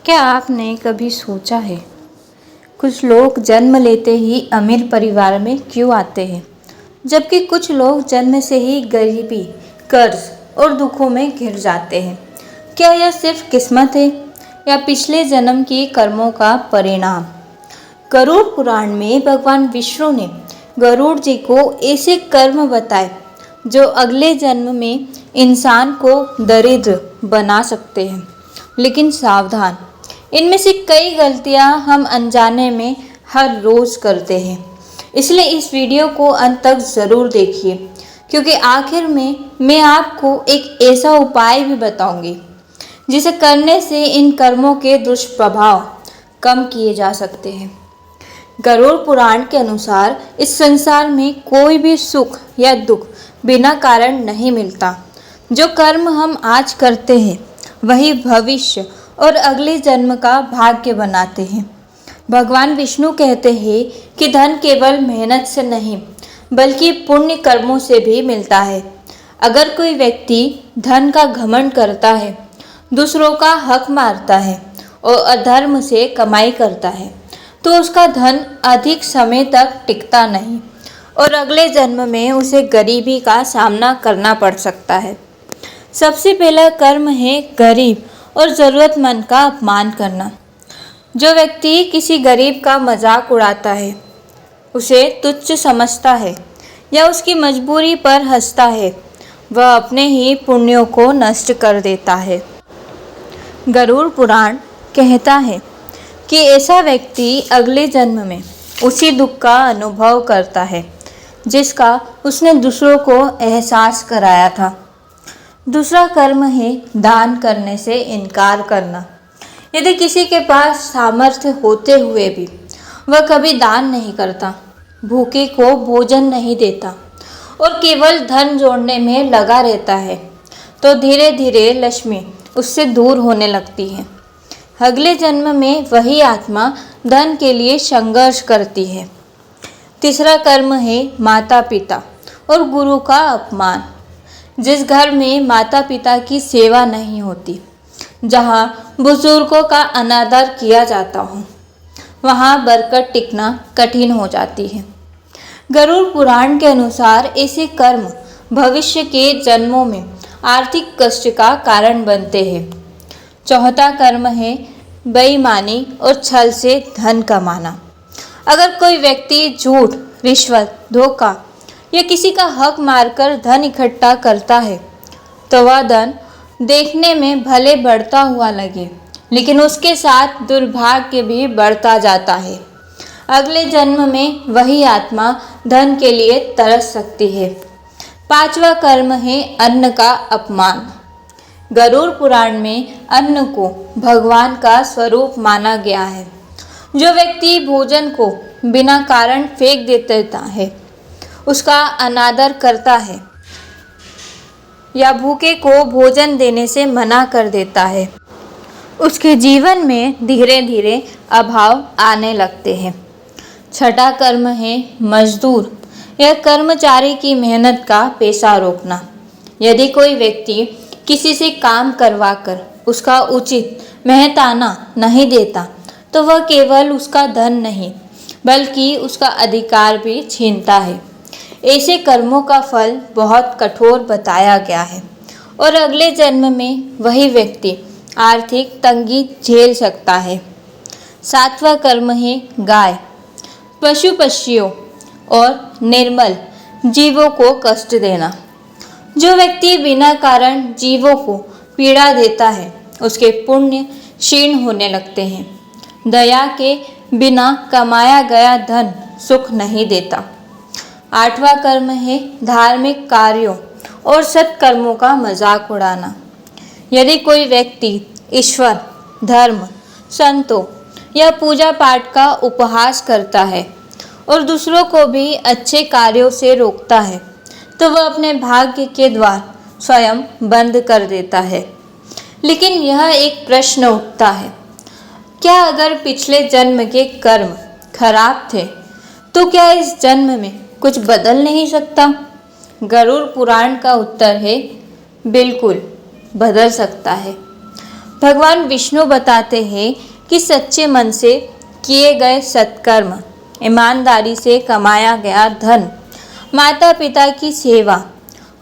क्या आपने कभी सोचा है कुछ लोग जन्म लेते ही अमीर परिवार में क्यों आते हैं, जबकि कुछ लोग जन्म से ही गरीबी, कर्ज और दुखों में घिर जाते हैं। क्या यह सिर्फ किस्मत है या पिछले जन्म की कर्मों का परिणाम? गरुड़ पुराण में भगवान विष्णु ने गरुड़ जी को ऐसे कर्म बताए जो अगले जन्म में इंसान को दरिद्र बना सकते हैं। लेकिन सावधान, इनमें से कई गलतियां हम अनजाने में हर रोज करते हैं। इसलिए इस वीडियो को अंत तक ज़रूर देखिए, क्योंकि आखिर में मैं आपको एक ऐसा उपाय भी बताऊंगी जिसे करने से इन कर्मों के दुष्प्रभाव कम किए जा सकते हैं। गरुड़ पुराण के अनुसार इस संसार में कोई भी सुख या दुख बिना कारण नहीं मिलता। जो कर्म हम आज करते हैं वही भविष्य और अगले जन्म का भाग्य बनाते हैं। भगवान विष्णु कहते हैं कि धन केवल मेहनत से नहीं बल्कि पुण्य कर्मों से भी मिलता है। अगर कोई व्यक्ति धन का घमंड करता है, दूसरों का हक मारता है और अधर्म से कमाई करता है, तो उसका धन अधिक समय तक टिकता नहीं और अगले जन्म में उसे गरीबी का सामना करना पड़ सकता है। सबसे पहला कर्म है गरीब और ज़रूरतमंद का अपमान करना। जो व्यक्ति किसी गरीब का मजाक उड़ाता है, उसे तुच्छ समझता है या उसकी मजबूरी पर हंसता है, वह अपने ही पुण्यों को नष्ट कर देता है। गरुड़ पुराण कहता है कि ऐसा व्यक्ति अगले जन्म में उसी दुख का अनुभव करता है जिसका उसने दूसरों को एहसास कराया था। दूसरा कर्म है दान करने से इनकार करना। यदि किसी के पास सामर्थ्य होते हुए भी वह कभी दान नहीं करता, भूखे को भोजन नहीं देता और केवल धन जोड़ने में लगा रहता है, तो धीरे धीरे लक्ष्मी उससे दूर होने लगती है। अगले जन्म में वही आत्मा धन के लिए संघर्ष करती है। तीसरा कर्म है माता पिता और गुरु का अपमान। जिस घर में माता पिता की सेवा नहीं होती, जहाँ बुजुर्गों का अनादर किया जाता हो, वहाँ बरकत टिकना कठिन हो जाती है। गरुड़ पुराण के अनुसार ऐसे कर्म भविष्य के जन्मों में आर्थिक कष्ट का कारण बनते हैं। चौथा कर्म है बेईमानी और छल से धन कमाना। अगर कोई व्यक्ति झूठ, रिश्वत, धोखा या किसी का हक मारकर धन इकट्ठा करता है, तो वह धन देखने में भले बढ़ता हुआ लगे, लेकिन उसके साथ दुर्भाग्य भी बढ़ता जाता है। अगले जन्म में वही आत्मा धन के लिए तरस सकती है। पांचवा कर्म है अन्न का अपमान। गरुड़ पुराण में अन्न को भगवान का स्वरूप माना गया है। जो व्यक्ति भोजन को बिना कारण फेंक देता है, उसका अनादर करता है या भूखे को भोजन देने से मना कर देता है, उसके जीवन में धीरे धीरे अभाव आने लगते हैं। छठा कर्म है मजदूर या कर्मचारी की मेहनत का पैसा रोकना। यदि कोई व्यक्ति किसी से काम करवाकर उसका उचित मेहनताना नहीं देता, तो वह केवल उसका धन नहीं बल्कि उसका अधिकार भी छीनता है। ऐसे कर्मों का फल बहुत कठोर बताया गया है और अगले जन्म में वही व्यक्ति आर्थिक तंगी झेल सकता है। सातवां कर्म है गाय, पशु पक्षियों और निर्मल जीवों को कष्ट देना। जो व्यक्ति बिना कारण जीवों को पीड़ा देता है, उसके पुण्य क्षीण होने लगते हैं। दया के बिना कमाया गया धन सुख नहीं देता। आठवां कर्म है धार्मिक कार्यों और सत्कर्मों का मजाक उड़ाना। यदि कोई व्यक्ति ईश्वर, धर्म, संतों या पूजा पाठ का उपहास करता है और दूसरों को भी अच्छे कार्यों से रोकता है, तो वह अपने भाग्य के द्वार स्वयं बंद कर देता है। लेकिन यह एक प्रश्न उठता है, क्या अगर पिछले जन्म के कर्म खराब थे, तो क्या इस जन्म में कुछ बदल नहीं सकता? गरुड़ पुराण का उत्तर है बिल्कुल बदल सकता है। भगवान विष्णु बताते हैं कि सच्चे मन से किए गए सत्कर्म, ईमानदारी से कमाया गया धन, माता पिता की सेवा,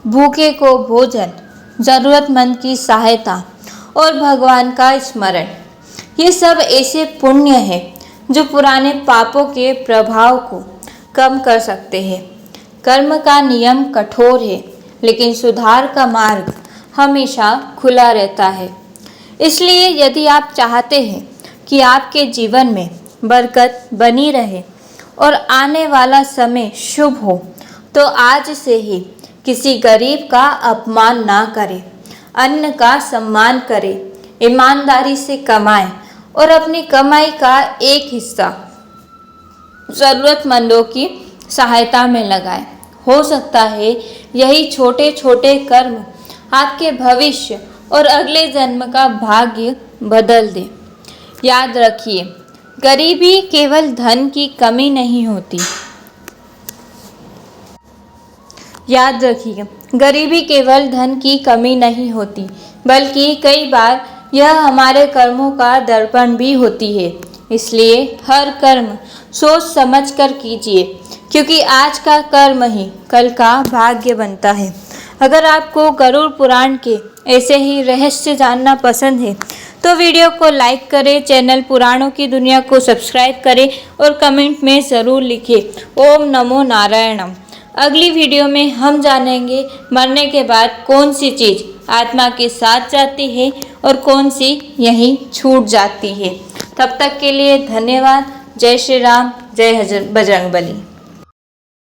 भूखे को भोजन, ज़रूरतमंद की सहायता और भगवान का स्मरण, ये सब ऐसे पुण्य हैं जो पुराने पापों के प्रभाव को कम कर सकते हैं। कर्म का नियम कठोर है, लेकिन सुधार का मार्ग हमेशा खुला रहता है। इसलिए यदि आप चाहते हैं कि आपके जीवन में बरकत बनी रहे और आने वाला समय शुभ हो, तो आज से ही किसी गरीब का अपमान ना करें, अन्न का सम्मान करें, ईमानदारी से कमाएं और अपनी कमाई का एक हिस्सा ज़रूरतमंदों की सहायता में लगाएं। हो सकता है यही छोटे छोटे कर्म आपके भविष्य और अगले जन्म का भाग्य बदल दे। याद रखिए, गरीबी केवल धन की कमी नहीं होती। याद रखिए, गरीबी केवल धन की कमी नहीं होती, बल्कि कई बार यह हमारे कर्मों का दर्पण भी होती है। इसलिए हर कर्म सोच समझ कर कीजिए, क्योंकि आज का कर्म ही कल का भाग्य बनता है। अगर आपको गरुड़ पुराण के ऐसे ही रहस्य जानना पसंद है तो वीडियो को लाइक करें, चैनल पुराणों की दुनिया को सब्सक्राइब करें और कमेंट में ज़रूर लिखें ओम नमो नारायणम। अगली वीडियो में हम जानेंगे मरने के बाद कौन सी चीज़ आत्मा के साथ जाती है और कौन सी यहीं छूट जाती है। तब तक के लिए धन्यवाद। जय श्री राम, जय बजरंगबली।